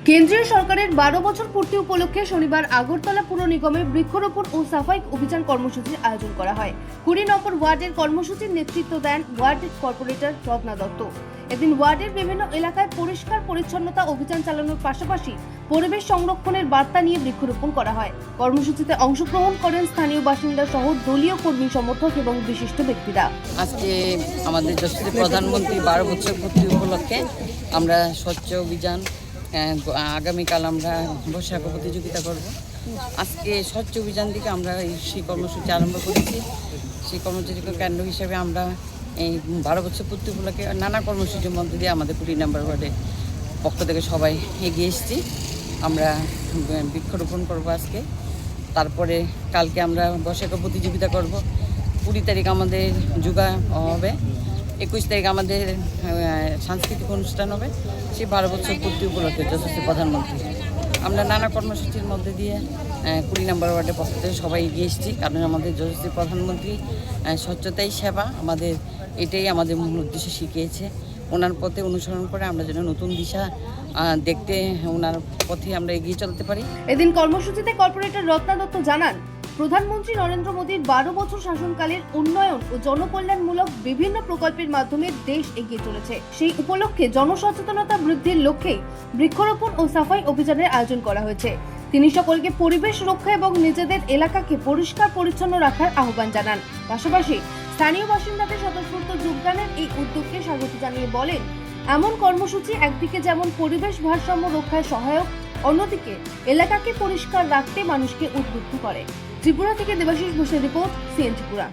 কেন্দ্রীয় সরকারের 12 বছর পূর্তি উপলক্ষে শনিবার আগরতলা পুর নিগমে বৃক্ষরোপণ ও সাফাই অভিযান কর্মসূচির আয়োজন করা হয়। 20 নম্বর ওয়ার্ডের কর্মসূচির নেতৃত্ব দেন ওয়ার্ড কর্পোরেটর রত্না দত্ত। এদিন ওয়ার্ডের বিভিন্ন এলাকায় পরিষ্কার পরিচ্ছন্নতা অভিযান চালানোর পাশাপাশি পরিবেশ সংরক্ষণের বার্তা নিয়ে বৃক্ষরোপণ করা হয়। কর্মসূচিতে অংশগ্রহণ করেন স্থানীয় বাসিন্দা সহ দলীয় কর্মী সমর্থক এবং বিশিষ্ট ব্যক্তিরা। আজকে আমাদের যশস্বী প্রধানমন্ত্রী 12 বছর পূর্তি উপলক্ষে আমরা স্বচ্ছ অভিযান, আগামীকাল আমরা বৈশাখ প্রতিযোগিতা করব। আজকে স্বচ্ছ অভিযান থেকে আমরা সেই কর্মসূচি আরম্ভ করেছি। সেই কর্মসূচিকে কেন্দ্র হিসেবে আমরা এই 12 বছর পূর্তি উপলক্ষে নানা কর্মসূচির মধ্যে দিয়ে আমাদের 20 নম্বর ওয়ার্ডের পক্ষ থেকে সবাই এগিয়ে এসেছি। আমরা বৃক্ষরোপণ করবো আজকে, তারপরে কালকে আমরা বৈশাখ প্রতিযোগিতা করব। 20 তারিখ আমাদের যোগা হবে, 21 তারিখ আমাদের সাংস্কৃতিক অনুষ্ঠান হবে। সেই 12 বছর পূর্তি উপলক্ষে যশস্বী প্রধানমন্ত্রী আমরা নানা কর্মসূচির মধ্যে দিয়ে 20 নম্বর ওয়ার্ডের পক্ষ থেকে সবাই এগিয়ে এসেছি। কারণ আমাদের যশস্বী প্রধানমন্ত্রী স্বচ্ছতাই সেবা, এটাই আমাদের মূল উদ্দেশ্য শিখিয়েছে। ওনার পথে অনুসরণ করে আমরা যেন নতুন দিশা দেখতে ওনার পথে আমরা এগিয়ে চলতে পারি। এদিন কর্মসূচিতে কর্পোরেটর রত্না দত্ত জানান, প্রধানমন্ত্রী নরেন্দ্র মোদীর 12 বছর শাসনকালের উন্নয়ন ও জনকল্যাণমূলক বিভিন্ন প্রকল্পের মাধ্যমে দেশ এগিয়ে চলেছে। সেই উপলক্ষে জনসচেতনতা বৃদ্ধির লক্ষ্যে বৃক্ষরোপণ ও সাফাই অভিযানের আয়োজন করা হয়েছে। তিনি সকলকে পরিবেশ রক্ষা এবং নিজেদের এলাকাকে পরিষ্কার পরিচ্ছন্ন রাখার আহ্বান জানান। পাশাপাশি স্থানীয় বাসিন্দাদের স্বতঃস্ফূর্ত যোগদানের এই উদ্যোগকে স্বাগত জানিয়ে বলেন, এমন কর্মসূচি একদিকে যেমন পরিবেশ ভারসাম্য রক্ষায় সহায়ক, অন্যদিকে এলাকাকে পরিষ্কার রাখতে মানুষকে উদ্বুদ্ধ করে। ত্রিপুরা থেকে দেবাশিস ঘোষের রিপোর্ট, সিএন ত্রিপুরা।